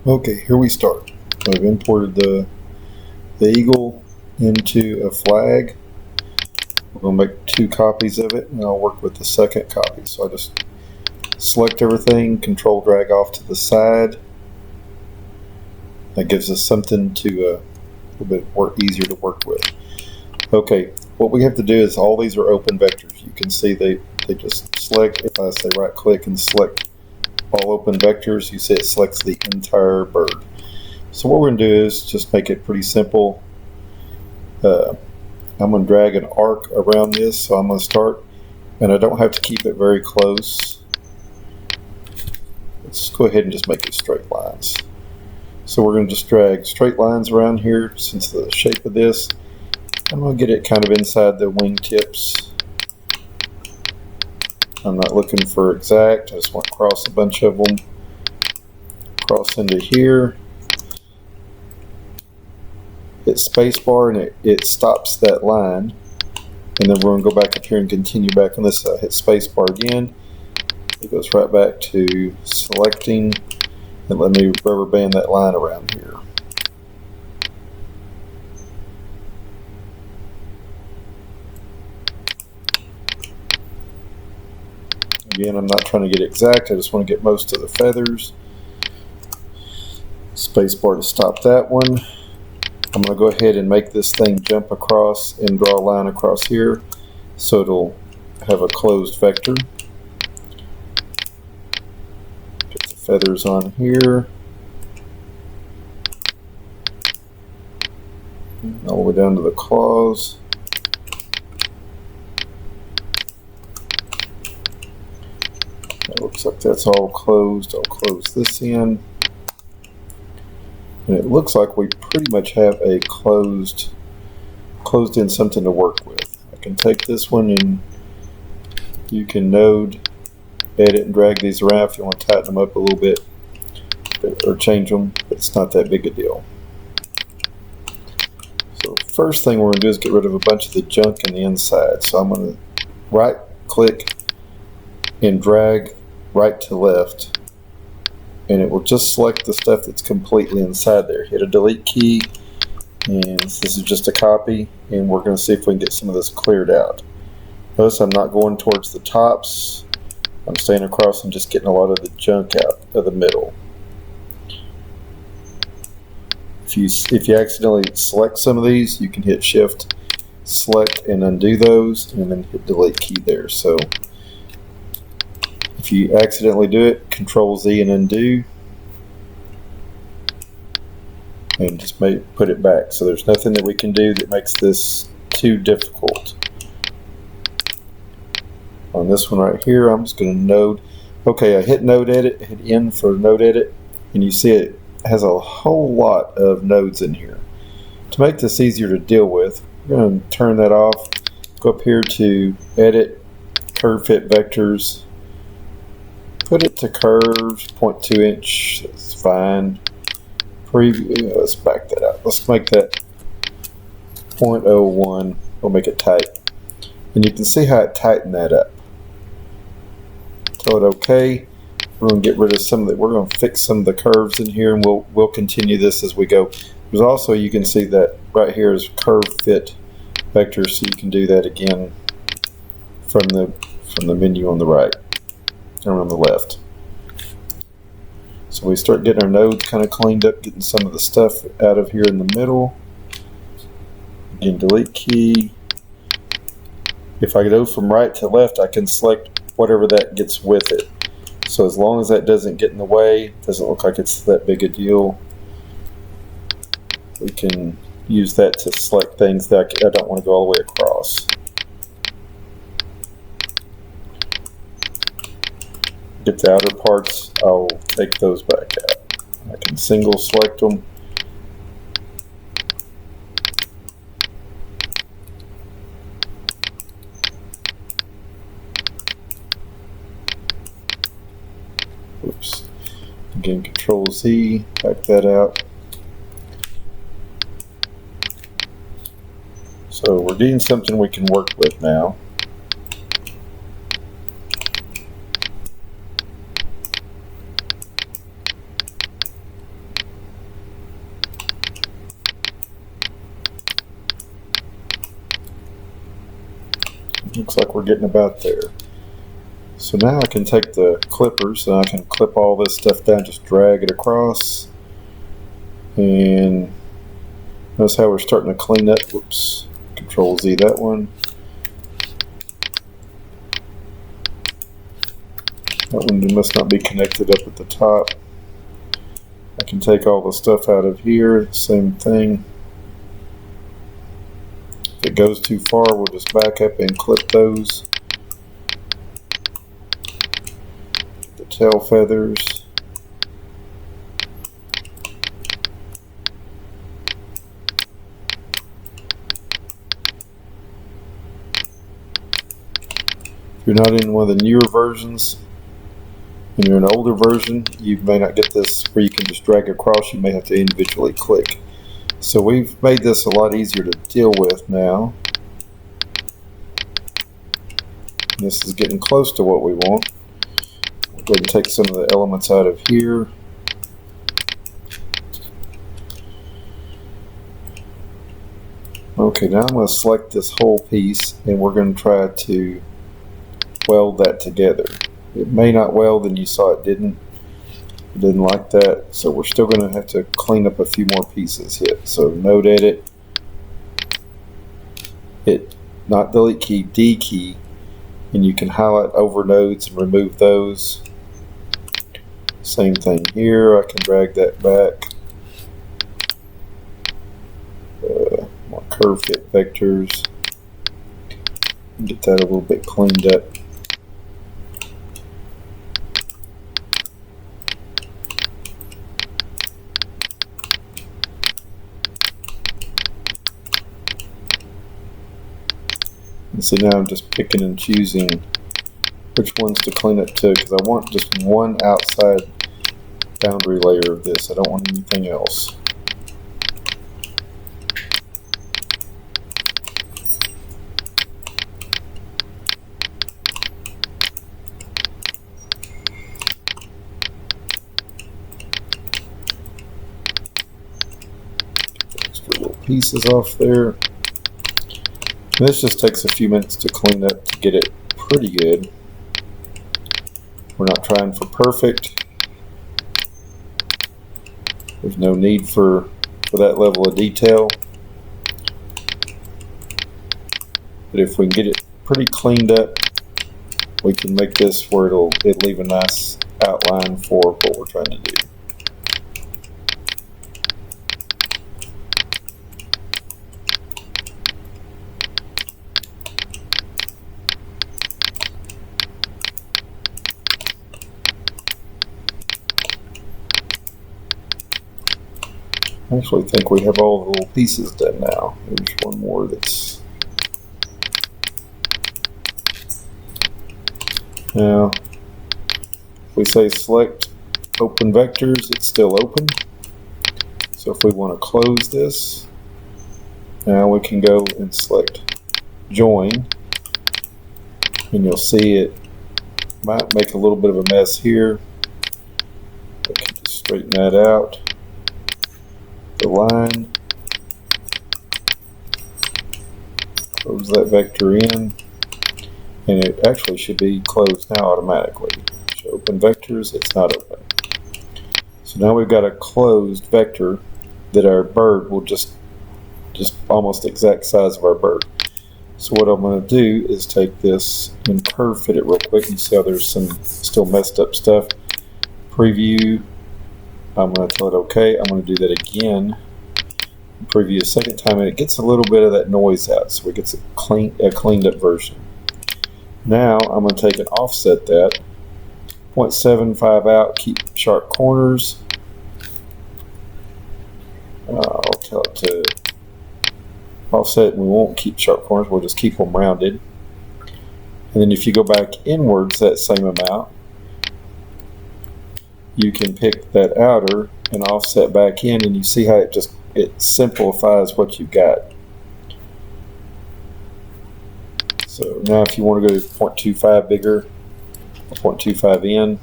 Okay, here we start. I've imported the eagle into a flag. We're going to make 2 copies of it, and I'll work with the second copy. So I just select everything, control drag off to the side. That gives us something to a little bit easier to work with. Okay, what we have to do is all these are open vectors. You can see they just select. If I say right click and select all open vectors, you see it selects the entire bird. So what we're going to do is just make it pretty simple. I'm going to drag an arc around this, so I'm going to start, and I don't have to keep it very close. Let's go ahead and just make it straight lines. So we're going to just drag straight lines around here since the shape of this. I'm going to get it kind of inside the wing tips. I'm not looking for exact, I just want to cross a bunch of them. Cross into here. Hit spacebar and it stops that line. And then we're going to go back up here and continue back on this side. Hit spacebar again. It goes right back to selecting, and let me rubber band that line around here. Again, I'm not trying to get exact, I just want to get most of the feathers. Spacebar to stop that one. I'm going to go ahead and make this thing jump across and draw a line across here so it'll have a closed vector. Get the feathers on here. All the way down to the claws. It looks like that's all closed. I'll close this in. And it looks like we pretty much have a closed in something to work with. I can take this one and you can node, edit, and drag these around if you want to tighten them up a little bit or change them, but it's not that big a deal. So first thing we're going to do is get rid of a bunch of the junk in the inside. So I'm going to right click and drag right to left, and it will just select the stuff that's completely inside there. Hit a delete key, and this is just a copy, and we're going to see if we can get some of this cleared out. Notice I'm not going towards the tops. I'm staying across and just getting a lot of the junk out of the middle. If you accidentally select some of these, you can hit shift, select, and undo those, and then hit delete key there. So if you accidentally do it, control Z and undo, and just put it back. So there's nothing that we can do that makes this too difficult. On this one right here, I'm just going to node. Okay, I hit node edit, hit N for node edit, and you see it has a whole lot of nodes in here. To make this easier to deal with, we're going to turn that off, go up here to edit, curve fit vectors, put it to curves, 0.2 inch, that's fine. Preview, let's back that out. Let's make that 0.01, we'll make it tight. And you can see how it tightened that up. Tell it OK. We're going to get rid of some of the, we're going to fix some of the curves in here, and we'll continue this as we go. There's also, you can see that right here is curve fit vector, so you can do that again from the menu on the right or on the left. So we start getting our nodes kind of cleaned up, getting some of the stuff out of here in the middle. Again, delete key. If I go from right to left, I can select whatever that gets with it. So as long as that doesn't get in the way, doesn't look like it's that big a deal, we can use that to select things that I don't want to go all the way across. Get the outer parts, I'll take those back out. I can single select them. Oops. Again, Control Z, back that out. So we're getting something we can work with now. Looks like we're getting about there. So now I can take the clippers and I can clip all this stuff down, just drag it across. And notice how we're starting to clean up. Whoops. Control Z that one. That one must not be connected up at the top. I can take all the stuff out of here. Same thing. If it goes too far, we'll just back up and clip those. The tail feathers. If you're not in one of the newer versions and you're an older version, you may not get this where you can just drag across. You may have to individually click. So we've made this a lot easier to deal with now. This is getting close to what we want. We'll go ahead and take some of the elements out of here. Okay, now I'm going to select this whole piece and we're going to try to weld that together. It may not weld, and you saw it didn't. It didn't like that, so we're still going to have to clean up a few more pieces here. So node edit, hit not delete key, D key, and you can highlight over nodes and remove those. Same thing here. I can drag that back. My curve fit vectors. Get that a little bit cleaned up. And so now I'm just picking and choosing which ones to clean up to, because I want just one outside boundary layer of this. I don't want anything else. Extra little pieces off there. And this just takes a few minutes to clean up to get it pretty good. We're not trying for perfect. There's no need for that level of detail. But if we can get it pretty cleaned up, we can make this where it'll leave a nice outline for what we're trying to do. I actually think we have all the little pieces done now. There's one more that's... Now, if we say select open vectors, it's still open. So if we want to close this, now we can go and select join. And you'll see it might make a little bit of a mess here. We can just straighten that out. The line, close that vector in, and it actually should be closed now automatically. Should open vectors, it's not open. So now we've got a closed vector that our bird will just almost exact size of our bird. So what I'm going to do is take this and curve fit it real quick. You see how there's some still messed up stuff. Preview. I'm going to tell it OK. I'm going to do that again. Preview a second time, and it gets a little bit of that noise out, so it gets a cleaned up version. Now I'm going to take and offset that. 0.75 out, keep sharp corners. I'll tell it to offset, and we won't keep sharp corners, we'll just keep them rounded. And then if you go back inwards that same amount, you can pick that outer and offset back in, and you see how it simplifies what you've got. So now if you want to go to 0.25 bigger, 0.25 in,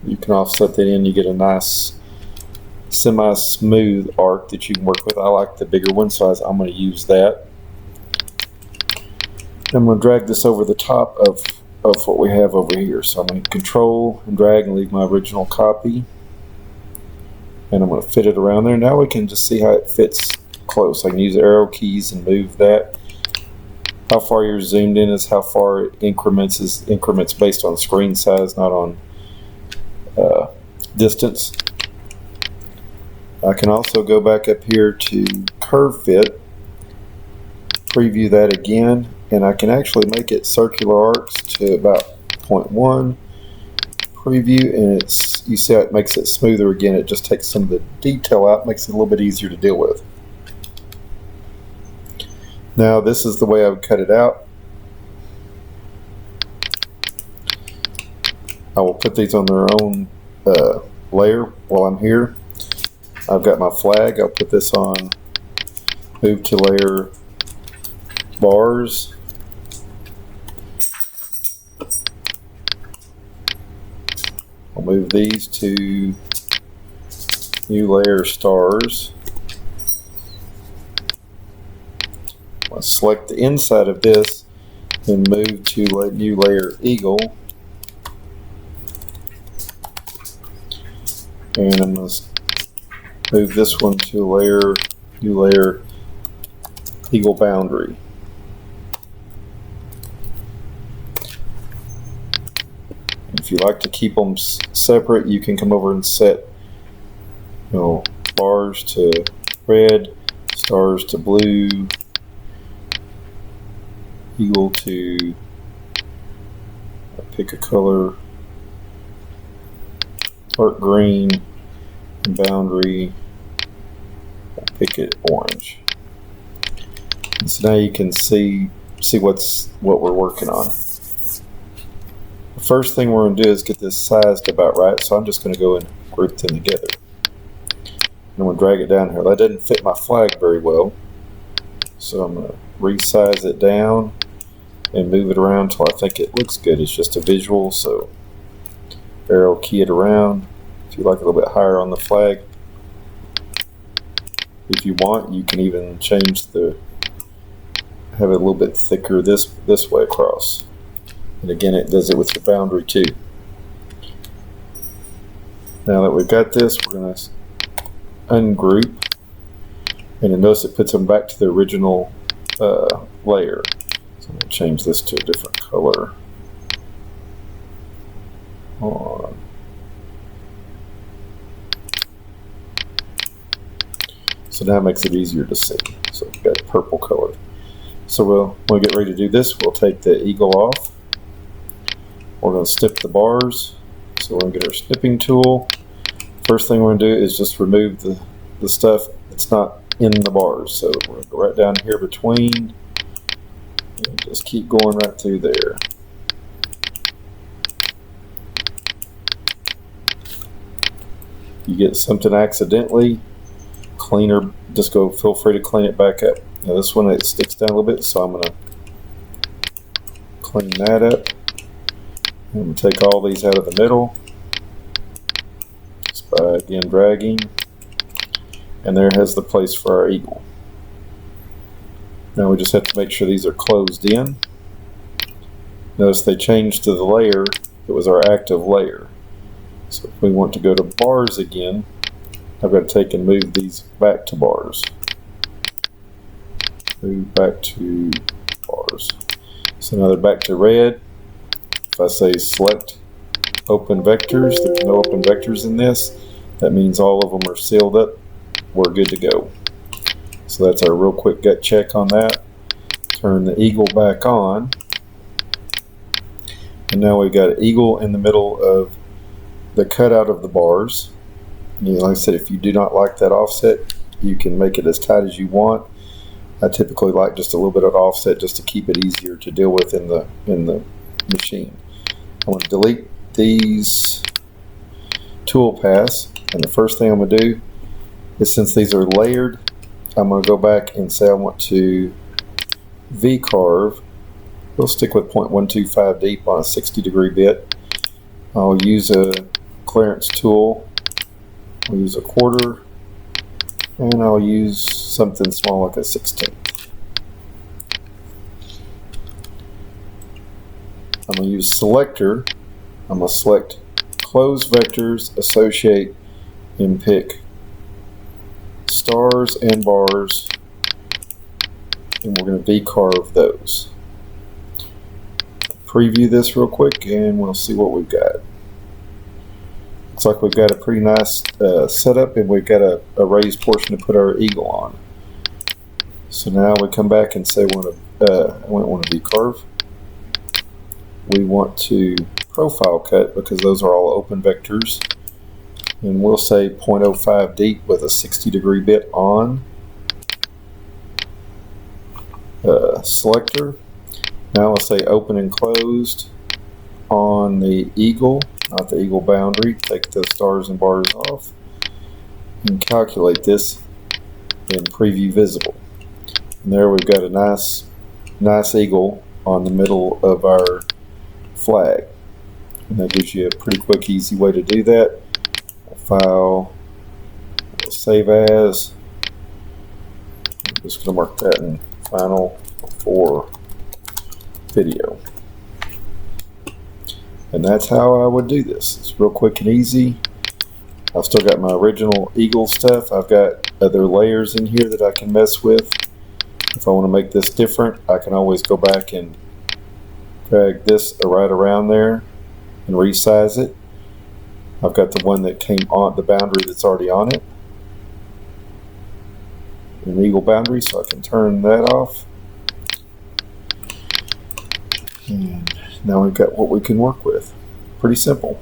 you can offset that in. You get a nice semi-smooth arc that you can work with. I like the bigger one, so I'm going to use that. I'm going to drag this over the top of what we have over here. So I'm going to control and drag and leave my original copy. And I'm going to fit it around there. Now we can just see how it fits close. I can use arrow keys and move that. How far you're zoomed in is how far it increments, is increments based on screen size, not on distance. I can also go back up here to curve fit, preview that again, and I can actually make it circular arcs to about 0.1, preview, and you see how it makes it smoother again. It just takes some of the detail out, makes it a little bit easier to deal with. Now this is the way I would cut it out. I will put these on their own layer while I'm here. I've got my flag. I'll put this on, move to layer bars. I'll move these to new layer stars. I'll select the inside of this and move to new layer eagle. And I'm going to move this one to new layer eagle boundary. If you like to keep them separate, you can come over and set, bars to red, stars to blue, eagle to, pick a color, dark green, and boundary, pick it orange. And so now you can see what we're working on. The first thing we're going to do is get this sized about right, so I'm just going to go and group them together. I'm going to drag it down here. That didn't fit my flag very well, so I'm going to resize it down and move it around until I think it looks good. It's just a visual, so arrow key it around. If you like a little bit higher on the flag, if you want, you can even change have it a little bit thicker this way across. And again, it does it with your boundary too. Now that we've got this, we're going to ungroup, and you'll notice it puts them back to the original layer. So I'm going to change this to a different color. Hold on. So now it makes it easier to see. So we've got a purple color. So when we get ready to do this, we'll take the eagle off. We're going to snip the bars. So we're going to get our snipping tool. First thing we're going to do is just remove the stuff that's not in the bars. So we're going to go right down here between and just keep going right through there. You get something accidentally, cleaner, just feel free to clean it back up. Now this one, it sticks down a little bit, so I'm going to clean that up. I'm going to take all these out of the middle just by again dragging, and there has the place for our eagle. Now we just have to make sure these are closed in. Notice they changed to the layer. It was our active layer. So if we want to go to bars again, I've got to take and move these back to bars. Move back to bars. So now they're back to red. If I say select open vectors, there's no open vectors in this. That means all of them are sealed up. We're good to go. So that's our real quick gut check on that. Turn the eagle back on. And now we've got an eagle in the middle of the cutout of the bars. Like I said, if you do not like that offset, you can make it as tight as you want. I typically like just a little bit of offset just to keep it easier to deal with in the machine. I'm going to delete these tool paths, and the first thing I'm going to do is, since these are layered, I'm going to go back and say I want to vcarve. We'll stick with 0.125 deep on a 60-degree bit. I'll use a clearance tool. I'll use a quarter, and I'll use something small like a 16th. I'm going to use selector. I'm going to select close vectors, associate, and pick stars and bars, and we're going to vcarve those. Preview this real quick and we'll see what we've got. Looks like we've got a pretty nice setup, and we've got a raised portion to put our eagle on. So now we come back and say we want to vcarve. We want to profile cut because those are all open vectors, and we'll say 0.05 deep with a 60-degree bit on. Selector. Now let's say open and closed on the eagle, not the eagle boundary. Take the stars and bars off and calculate this in preview visible. And there we've got a nice eagle on the middle of our flag. And that gives you a pretty quick, easy way to do that. File, save as. I'm just going to mark that in final for video. And that's how I would do this. It's real quick and easy. I've still got my original eagle stuff. I've got other layers in here that I can mess with. If I want to make this different, I can always go back and drag this right around there and resize it. I've got the one that came on the boundary that's already on it, an eagle boundary, so I can turn that off. And now we've got what we can work with. Pretty simple.